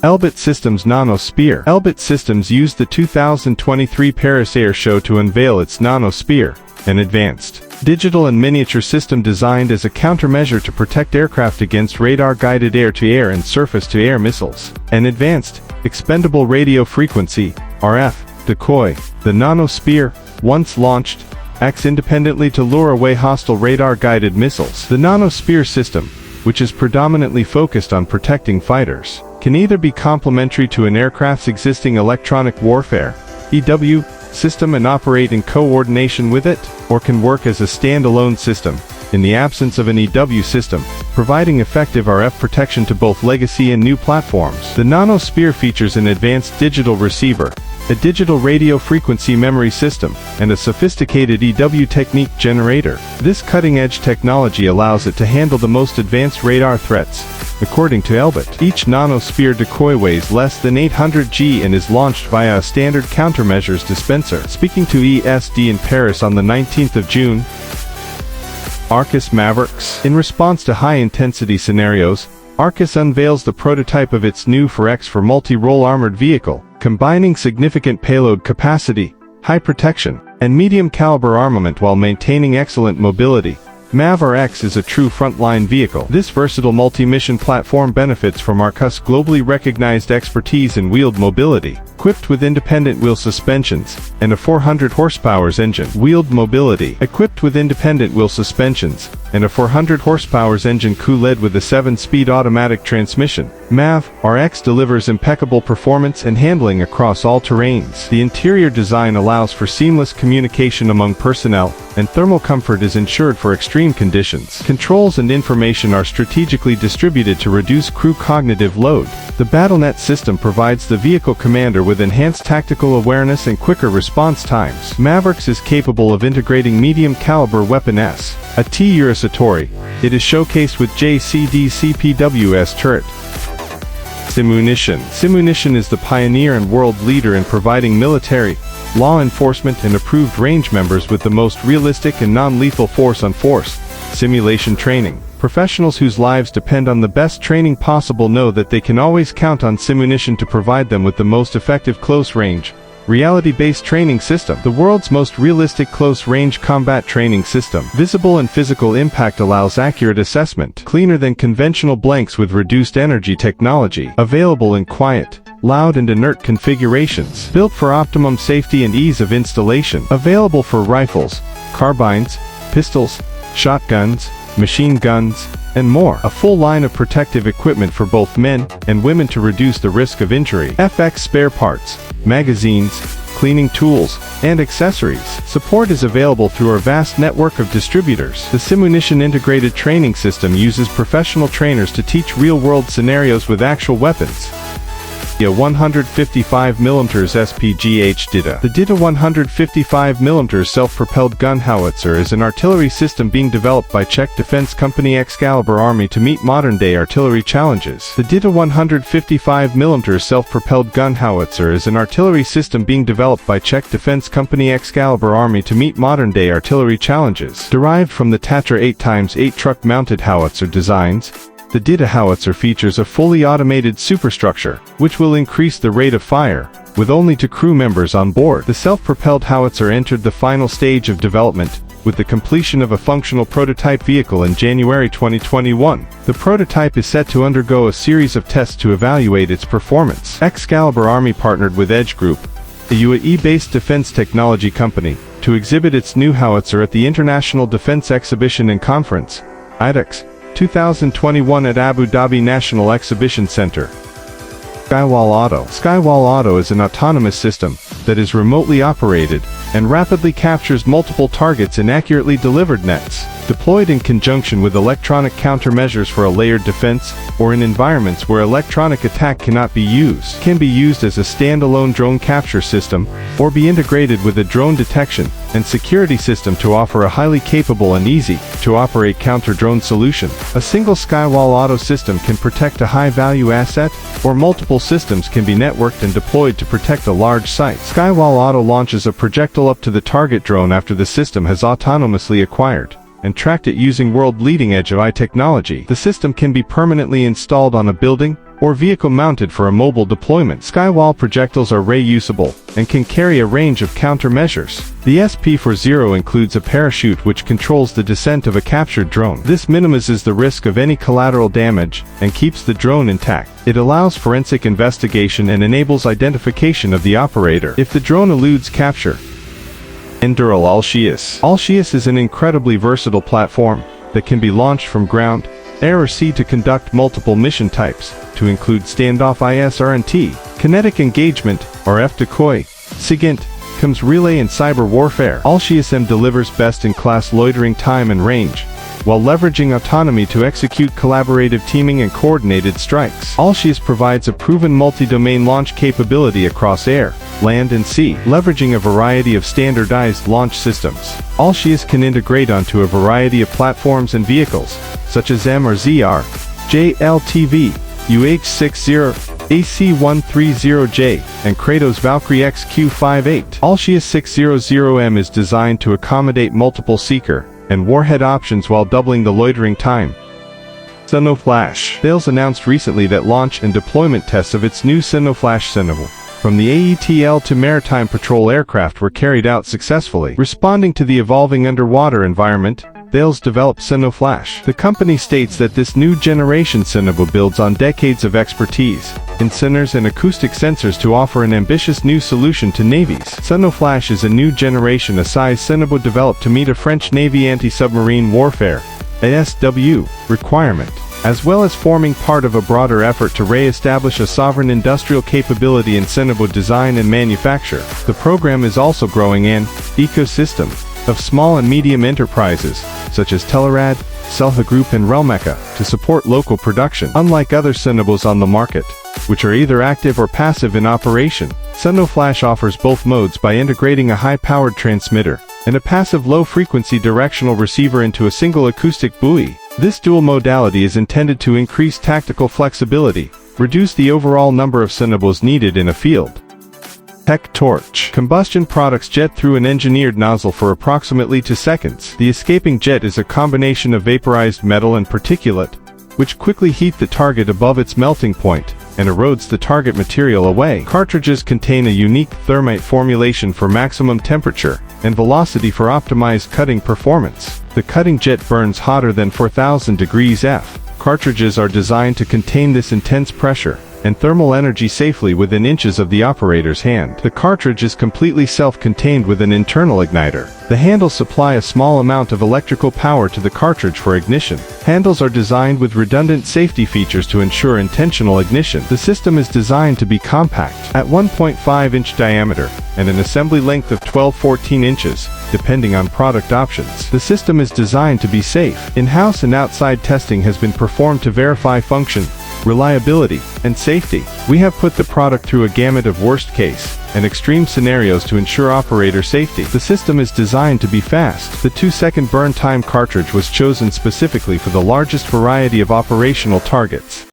Elbit Systems Nano Spear. Elbit Systems used the 2023 Paris Air Show to unveil its Nano Spear, an advanced digital and miniature system designed as a countermeasure to protect aircraft against radar-guided air-to-air and surface-to-air missiles. An advanced, expendable radio frequency, RF, decoy. The Nano Spear, once launched, acts independently to lure away hostile radar-guided missiles. The Nano Spear system, which is predominantly focused on protecting fighters, can either be complementary to an aircraft's existing electronic warfare (EW) system and operate in coordination with it, or can work as a standalone system, in the absence of an EW system, providing effective RF protection to both legacy and new platforms. The Nano Spear features an advanced digital receiver, a digital radio frequency memory system, and a sophisticated EW technique generator. This cutting-edge technology allows it to handle the most advanced radar threats. According to Elbit, each Nano Spear decoy weighs less than 800 g and is launched via a standard countermeasures dispenser. Speaking to ESD in Paris on the 19th of June, Arquus MAV'RX. In response to high-intensity scenarios, Arquus unveils the prototype of its new MAV'RX for multi-role armored vehicle, combining significant payload capacity, high protection, and medium-caliber armament while maintaining excellent mobility. MAV'RX is a true frontline vehicle. This versatile multi-mission platform benefits from Arquus' globally recognized expertise in wheeled mobility, equipped with independent wheel suspensions, and a 400 horsepower engine. Wheeled mobility, equipped with independent wheel suspensions, and a 400 horsepower engine co-led with a 7-speed automatic transmission. MAV'RX delivers impeccable performance and handling across all terrains. The interior design allows for seamless communication among personnel, and thermal comfort is ensured for extreme conditions. Controls and information are strategically distributed to reduce crew cognitive load. The BattleNet system provides the vehicle commander with enhanced tactical awareness and quicker response times. MAV'RX is capable of integrating medium-caliber weapon S, a T-Urus Satori. It is showcased with JCD-CPWS turret. Simunition. Simunition is the pioneer and world leader in providing military, law enforcement and approved range members with the most realistic and non-lethal force-on-force simulation training. Professionals whose lives depend on the best training possible know that they can always count on Simunition to provide them with the most effective close-range, reality-based training system. The world's most realistic close-range combat training system. Visible and physical impact allows accurate assessment. Cleaner than conventional blanks with reduced energy technology. Available in quiet, loud and inert configurations. Built for optimum safety and ease of installation. Available for rifles, carbines, pistols, shotguns, machine guns, and more. A full line of protective equipment for both men and women to reduce the risk of injury. FX spare parts, magazines, cleaning tools, and accessories. Support is available through our vast network of distributors. The Simunition integrated training system uses professional trainers to teach real-world scenarios with actual weapons. A 155mm SPGH DITA. The DITA 155mm self-propelled gun howitzer is an artillery system being developed by Czech defense company Excalibur Army to meet modern-day artillery challenges. The DITA 155mm self-propelled gun howitzer is an artillery system being developed by Czech defense company Excalibur Army to meet modern-day artillery challenges. Derived from the Tatra 8x8 truck-mounted howitzer designs, the DITA howitzer features a fully automated superstructure, which will increase the rate of fire, with only 2 crew members on board. The self-propelled howitzer entered the final stage of development, with the completion of a functional prototype vehicle in January 2021. The prototype is set to undergo a series of tests to evaluate its performance. Excalibur Army partnered with Edge Group, a UAE-based defense technology company, to exhibit its new howitzer at the International Defense Exhibition and Conference, IDEX, 2021 at Abu Dhabi National Exhibition Center. SkyWall Auto. SkyWall Auto is an autonomous system that is remotely operated and rapidly captures multiple targets in accurately delivered nets. Deployed in conjunction with electronic countermeasures for a layered defense, or in environments where electronic attack cannot be used, can be used as a standalone drone capture system, or be integrated with a drone detection and security system to offer a highly capable and easy-to-operate counter-drone solution. A single SkyWall Auto system can protect a high-value asset, or multiple systems can be networked and deployed to protect a large site. SkyWall Auto launches a projectile up to the target drone after the system has autonomously acquired and tracked it using world-leading edge AI technology. The system can be permanently installed on a building, or vehicle mounted for a mobile deployment. SkyWall projectiles are reusable and can carry a range of countermeasures. The SP40 includes a parachute which controls the descent of a captured drone. This minimizes the risk of any collateral damage and keeps the drone intact. It allows forensic investigation and enables identification of the operator if the drone eludes capture. Anduril ALTIUS. ALTIUS is an incredibly versatile platform that can be launched from ground, air or sea to conduct multiple mission types, to include standoff ISR&T, kinetic engagement, or F-decoy, SIGINT, comes relay and cyber warfare. ALTIUS M delivers best-in-class loitering time and range, while leveraging autonomy to execute collaborative teaming and coordinated strikes. ALTIUS provides a proven multi-domain launch capability across air, land and sea, leveraging a variety of standardized launch systems. ALTIUS can integrate onto a variety of platforms and vehicles, such as M or ZR, JLTV, UH-60, AC-130J, and Kratos Valkyrie XQ-58. ALTIUS 600M is designed to accommodate multiple seeker and warhead options while doubling the loitering time. SonoFlash. Thales announced recently that launch and deployment tests of its new SonoFlash Symbol from the AETL to maritime patrol aircraft were carried out successfully. Responding to the evolving underwater environment, Thales developed SonoFlash. The company states that this new generation Symbol builds on decades of expertise in sonars and acoustic sensors to offer an ambitious new solution to navies. SonoFlash is a new generation size Symbol developed to meet a French Navy anti-submarine warfare (ASW) requirement, as well as forming part of a broader effort to re-establish a sovereign industrial capability in Symbol design and manufacture. The program is also growing an ecosystem of small and medium enterprises, such as Telerad, Selha Group and Relmeca, to support local production. Unlike other Symbols on the market, which are either active or passive in operation, SonoFlash offers both modes by integrating a high-powered transmitter and a passive low-frequency directional receiver into a single acoustic buoy. This dual modality is intended to increase tactical flexibility, reduce the overall number of Symbols needed in a field. TEC Torch. Combustion products jet through an engineered nozzle for approximately 2 seconds. The escaping jet is a combination of vaporized metal and particulate, which quickly heat the target above its melting point and erodes the target material away. Cartridges contain a unique thermite formulation for maximum temperature and velocity for optimized cutting performance. The cutting jet burns hotter than 4000 degrees F. Cartridges are designed to contain this intense pressure and thermal energy safely within inches of the operator's hand. The cartridge is completely self-contained with an internal igniter. The handles supply a small amount of electrical power to the cartridge for ignition. Handles are designed with redundant safety features to ensure intentional ignition. The system is designed to be compact, at 1.5-inch diameter, and an assembly length of 12-14 inches, depending on product options. The system is designed to be safe. In-house and outside testing has been performed to verify function, reliability, and safety. We have put the product through a gamut of worst-case and extreme scenarios to ensure operator safety. The system is designed to be fast. The 2-second burn time cartridge was chosen specifically for the largest variety of operational targets.